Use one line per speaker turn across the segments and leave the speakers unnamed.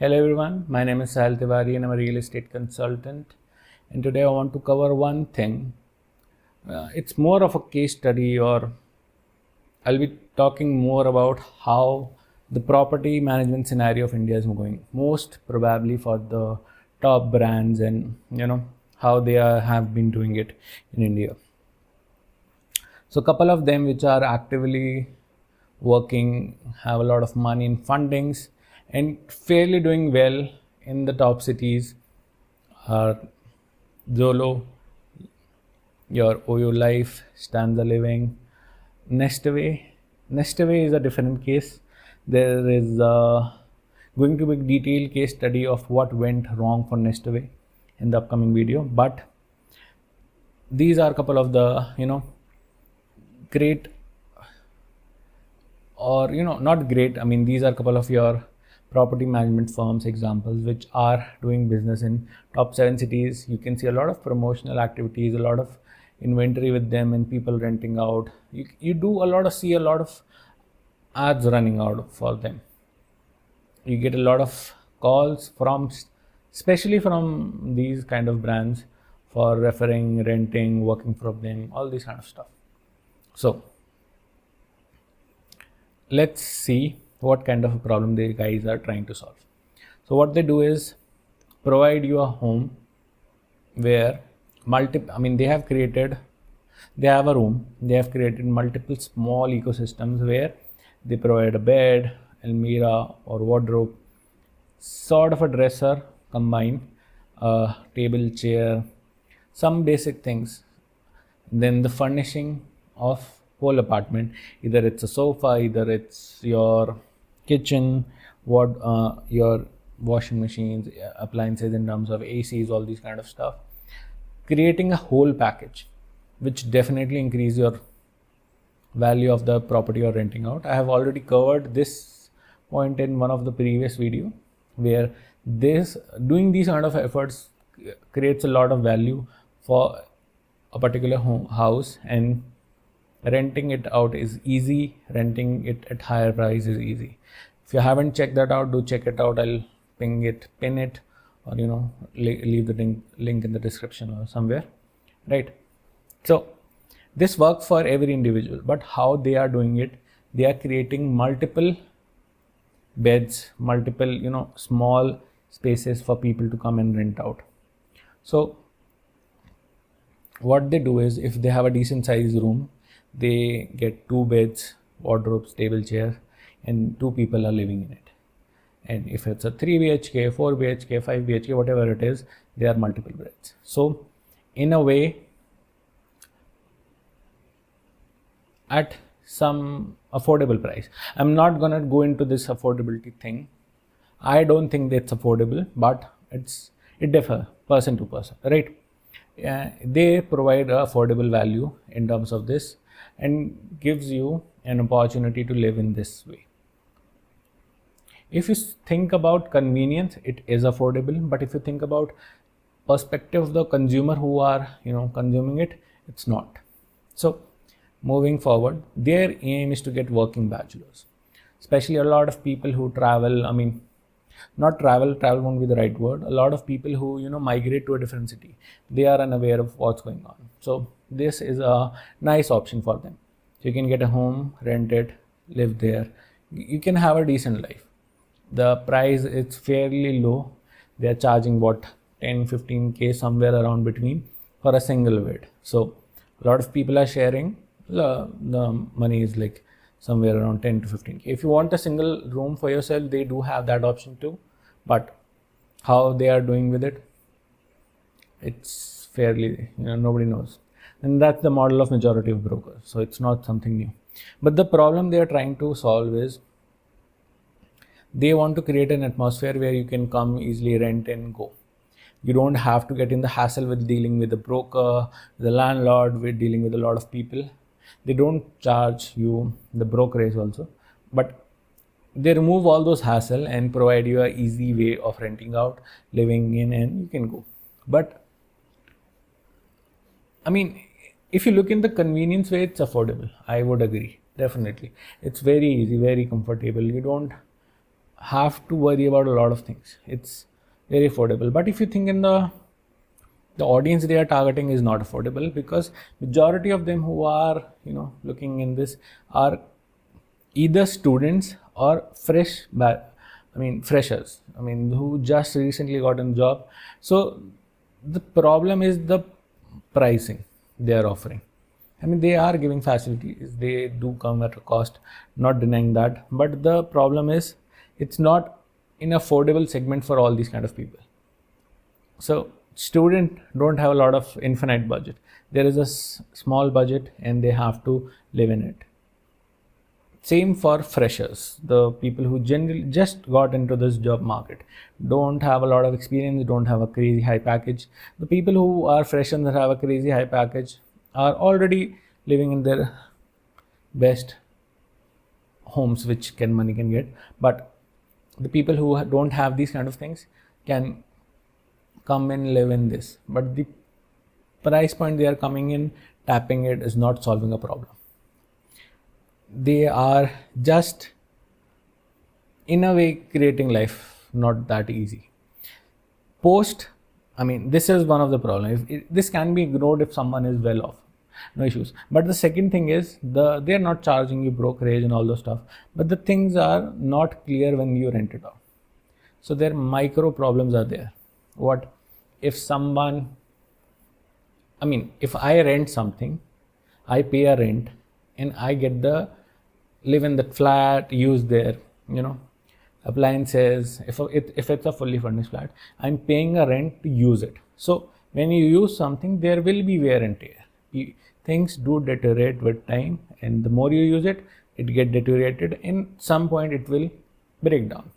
Hello everyone, my name is Sahil and I'm a real estate consultant. And today I want to cover one thing. It's more of a case study, or I'll be talking more about how the property management scenario of India is going. Most probably for the top brands, and how they have been doing it in India. So, a couple of them which are actively working, have a lot of money in fundings, and fairly doing well in the top cities are Zolo, your OYO Life, Stanza Living, Nestaway. Nestaway is a different case. There is going to be a detailed case study of what went wrong for Nestaway in the upcoming video. But these are a couple of the great, or not great. I mean, these are a couple of your property management firms examples which are doing business in top 7 cities. You can see a lot of promotional activities, a lot of inventory with them, and people renting out. You do see a lot of ads running out for them. You get a lot of calls from, especially from these kind of brands, for referring, renting, working from them, all this kind of stuff. So let's see what kind of a problem the guys are trying to solve. So what they do is provide you a home where they have a room, they have created multiple small ecosystems where they provide a bed, almirah or wardrobe, sort of a dresser combined, a table, chair, some basic things. Then the furnishing of whole apartment, either it's a sofa, either it's your kitchen, your washing machines, appliances in terms of ACs, all these kind of stuff, creating a whole package which definitely increase your value of the property you're renting out. I have already covered this point in one of the previous video, where doing these kind of efforts creates a lot of value for a particular house, and renting it out is easy. Renting it at higher price is easy. If you haven't checked that out, do check it out. I'll pin it, or leave the link in the description or somewhere, right? So this works for every individual, but how they are doing it, they are creating multiple beds, multiple small spaces for people to come and rent out. So what they do is, if they have a decent sized room, they get 2 beds, wardrobes, table, chair, and 2 people are living in it. And if it's a 3 BHK, 4 BHK, 5 BHK, whatever it is, there are multiple beds. So in a way, at some affordable price. I'm not gonna go into this affordability thing. I don't think that's affordable, but it differs person to person, right? They provide affordable value in terms of this, and gives you an opportunity to live in this way. If you think about convenience, it is affordable, but if you think about perspective of the consumer who are consuming it, it's not. So moving forward, their aim is to get working bachelors, especially a lot of people who travel. Not travel won't be the right word. A lot of people who migrate to a different city, they are unaware of what's going on. So this is a nice option for them. So you can get a home, rent it, live there. You can have a decent life. The price is fairly low. They are charging 10-15K, somewhere around between, for a single bed. So a lot of people are sharing. The money is like somewhere around 10 to 15K. If you want a single room for yourself, they do have that option too. But how they are doing with it, it's fairly, nobody knows. And that's the model of majority of brokers. So it's not something new. But the problem they are trying to solve is, they want to create an atmosphere where you can come easily, rent and go. You don't have to get in the hassle with dealing with the broker, the landlord, with dealing with a lot of people. They don't charge you the brokerage also, but they remove all those hassle and provide you an easy way of renting out, living in, and you can go. But if you look in the convenience way, it's affordable. I would agree, definitely. It's very easy, very comfortable. You don't have to worry about a lot of things. It's very affordable. But if you think in the audience they are targeting is not affordable, because majority of them who are looking in this are either students or freshers, who just recently got a job. So the problem is the pricing they are offering. They are giving facilities, they do come at a cost, not denying that, but the problem is it's not in affordable segment for all these kind of people. So student don't have a lot of infinite budget. There is a small budget and they have to live in it. Same for freshers, the people who generally just got into this job market, don't have a lot of experience, don't have a crazy high package. The people who are freshers that have a crazy high package are already living in their best homes which money can get. But the people who don't have these kind of things can come and live in this, but the price point they are coming in, tapping it, is not solving a problem. They are just in a way creating life not that easy. This is one of the problems. This can be ignored if someone is well off, no issues. But the second thing is they're not charging you brokerage and all those stuff, but the things are not clear when you rent it out. So their micro problems are there. What if someone, if I rent something, I pay a rent and I get live in that flat, use their appliances. If it's a fully furnished flat, I'm paying a rent to use it. So when you use something, there will be wear and tear. Things do deteriorate with time, and the more you use it, it get deteriorated. In some point it will break down.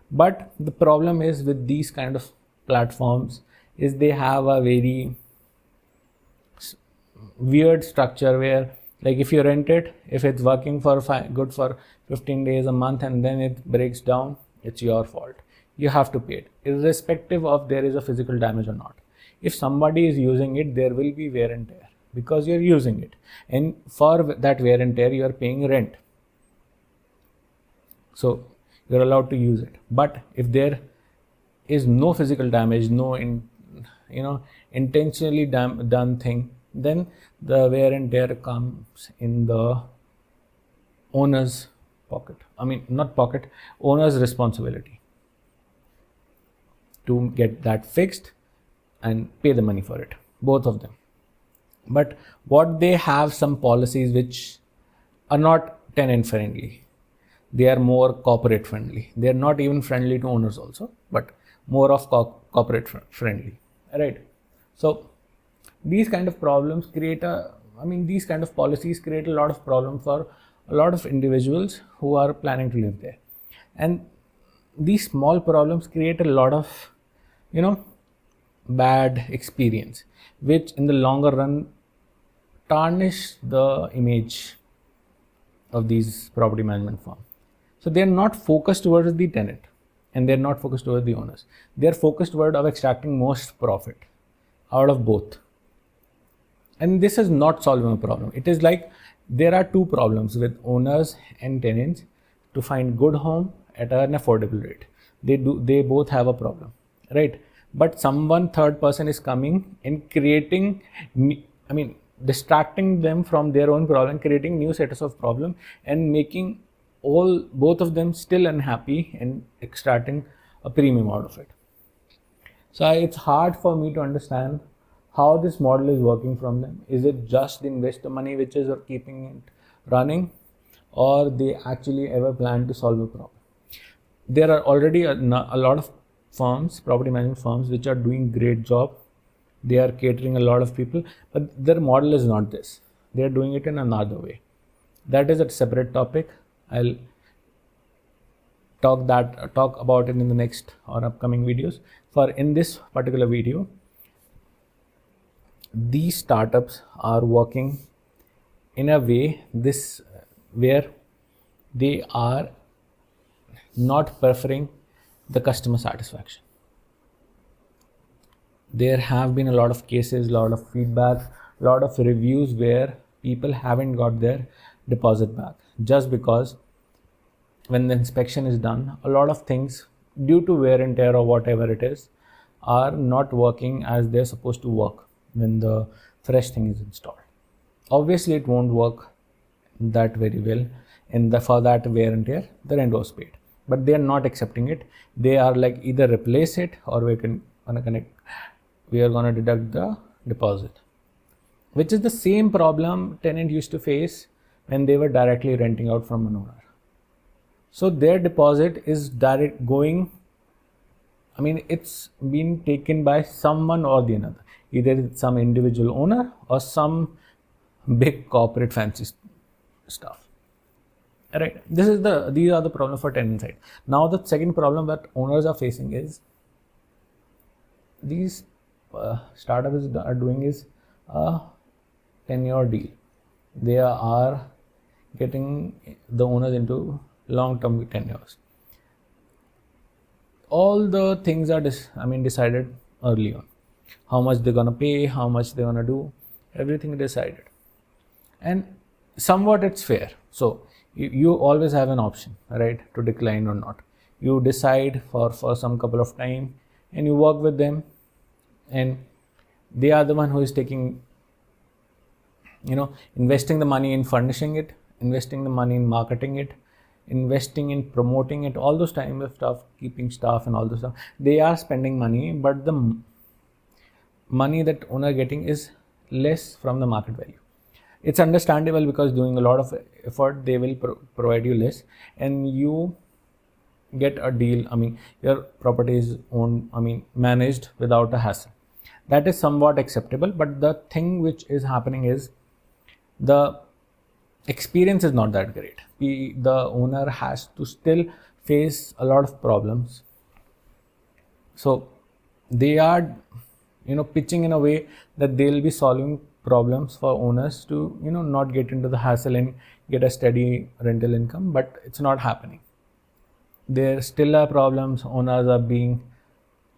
But the problem is with these kind of platforms is they have a very weird structure where, like, if you rent it, if it's working for good for 15 days, a month, and then it breaks down, it's your fault. You have to pay it, irrespective of there is a physical damage or not. If somebody is using it, there will be wear and tear because you're using it, and for that wear and tear you are paying rent. So you're allowed to use it. But if there is no physical damage, no intentionally done thing, then the wear and tear comes in the owner's pocket. Not pocket, owner's responsibility to get that fixed and pay the money for it, both of them. But what they have some policies which are not tenant friendly. They are more corporate friendly. They are not even friendly to owners also, but more of corporate friendly, right? So these kind of problems these kind of policies create a lot of problem for a lot of individuals who are planning to live there. And these small problems create a lot of bad experience, which in the longer run tarnish the image of these property management firms. So they are not focused towards the tenant, and they are not focused towards the owners. They are focused toward of extracting most profit out of both. And this is not solving a problem. It is like there are two problems with owners and tenants to find good home at an affordable rate. They both have a problem, right? But someone third person is coming and creating, distracting them from their own problem, creating new sets of problem, and making both of them still unhappy and extracting a premium out of it. So it's hard for me to understand how this model is working from them. Is it just the investor money which is keeping it running, or they actually ever plan to solve a problem? There are already a lot of firms, property management firms, which are doing great job. They are catering a lot of people, but their model is not this. They are doing it in another way. That is a separate topic. I'll talk about it in the next or upcoming videos. For in this particular video, these startups are working in a way where they are not preferring the customer satisfaction. There have been a lot of cases, a lot of feedback, a lot of reviews where people haven't got their deposit back just because when the inspection is done, a lot of things due to wear and tear or whatever it is are not working as they're supposed to work when the fresh thing is installed. Obviously it won't work that very well, and for that wear and tear the rent was paid, but they are not accepting it. They are like, either replace it or we are gonna deduct the deposit, which is the same problem tenant used to face when they were directly renting out from an owner. So their deposit is direct going, I mean, it's been taken by someone or the another. Either it's some individual owner or some big corporate fancy stuff. Right. These are the problem for tenant side. Now the second problem that owners are facing is these startups are doing is a tenure deal. They are getting the owners into long-term tenures. All the things are decided early on. How much they're gonna pay, how much they're gonna do, everything decided. And somewhat it's fair. So you always have an option, right, to decline or not. You decide for some couple of time and you work with them, and they are the one who is taking, investing the money in furnishing it, investing the money in marketing it, investing in promoting it, all those time of stuff, keeping staff and all those stuff. They are spending money, but the money that owner getting is less from the market value. It's understandable because doing a lot of effort, they will provide you less, and you get a deal. Your property is owned, managed without a hassle. That is somewhat acceptable, but the thing which is happening is the experience is not that great. The owner has to still face a lot of problems. So they are, pitching in a way that they'll be solving problems for owners to, not get into the hassle and get a steady rental income, but it's not happening. There still are problems. Owners are being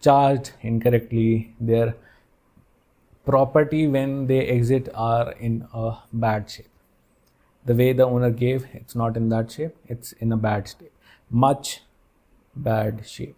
charged incorrectly. Their property when they exit are in a bad shape. The way the owner gave, it's not in that shape, it's in a bad state, much bad shape.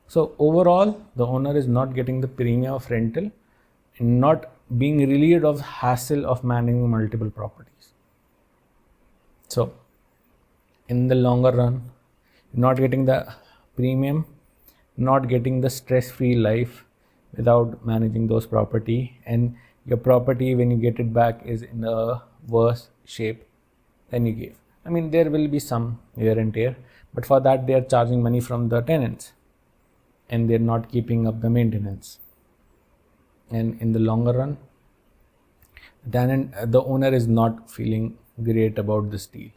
So overall, the owner is not getting the premium of rental and not being relieved of hassle of managing multiple properties. So in the longer run, not getting the premium, not getting the stress-free life without managing those property, and your property when you get it back is in a worse shape than you gave. There will be some wear and tear, but for that they are charging money from the tenants and they're not keeping up the maintenance. And in the longer run, the owner is not feeling great about this deal.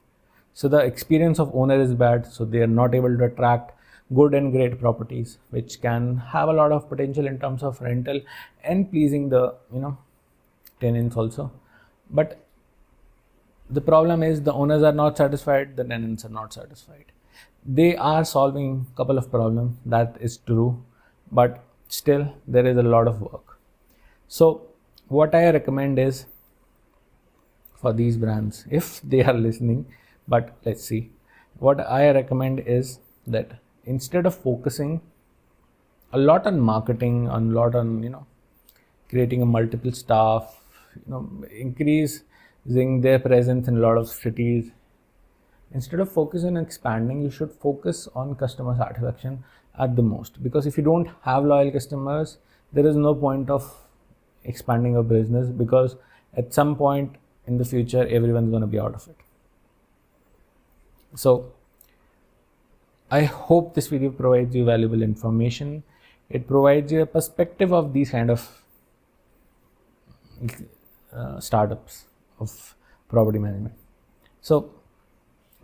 So the experience of owner is bad, so they are not able to attract good and great properties which can have a lot of potential in terms of rental and pleasing the tenants also. But the problem is the owners are not satisfied, the tenants are not satisfied. They are solving a couple of problems, that is true, but still there is a lot of work. So what I recommend is, for these brands, if they are listening, but let's see, what I recommend is that instead of focusing a lot on marketing, a lot on creating a multiple staff, increasing their presence in a lot of cities, instead of focusing on expanding, you should focus on customer satisfaction at the most. Because if you don't have loyal customers, there is no point of expanding your business, because at some point in the future everyone's going to be out of it. So I hope this video provides you valuable information. It provides you a perspective of these kind of startups of property management. So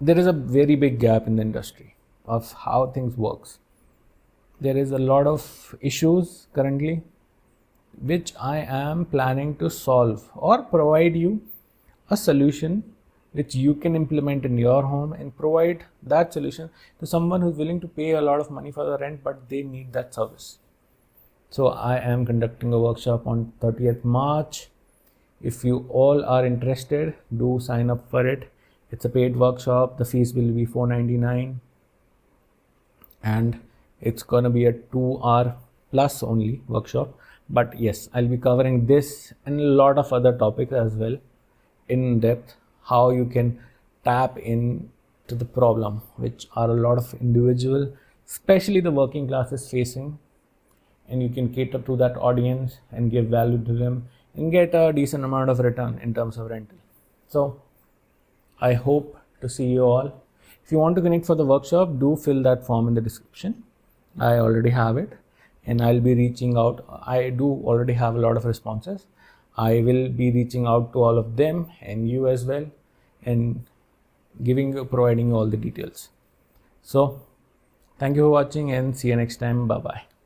there is a very big gap in the industry of how things works. There is a lot of issues currently which I am planning to solve or provide you a solution which you can implement in your home and provide that solution to someone who's willing to pay a lot of money for the rent, but they need that service. So I am conducting a workshop on 30th March. If you all are interested, do sign up for it. It's a paid workshop. The fees will be $499, and it's gonna be a 2 hour plus only workshop. But yes, I'll be covering this and a lot of other topics as well in depth, how you can tap into the problem which are a lot of individual, especially the working classes facing, and you can cater to that audience and give value to them and get a decent amount of return in terms of rental. So I hope to see you all. If you want to connect for the workshop, do fill that form in the description. I already have it, and I'll be reaching out. I do already have a lot of responses. I will be reaching out to all of them and you as well, and providing you all the details. So thank you for watching, and see you next time. Bye bye.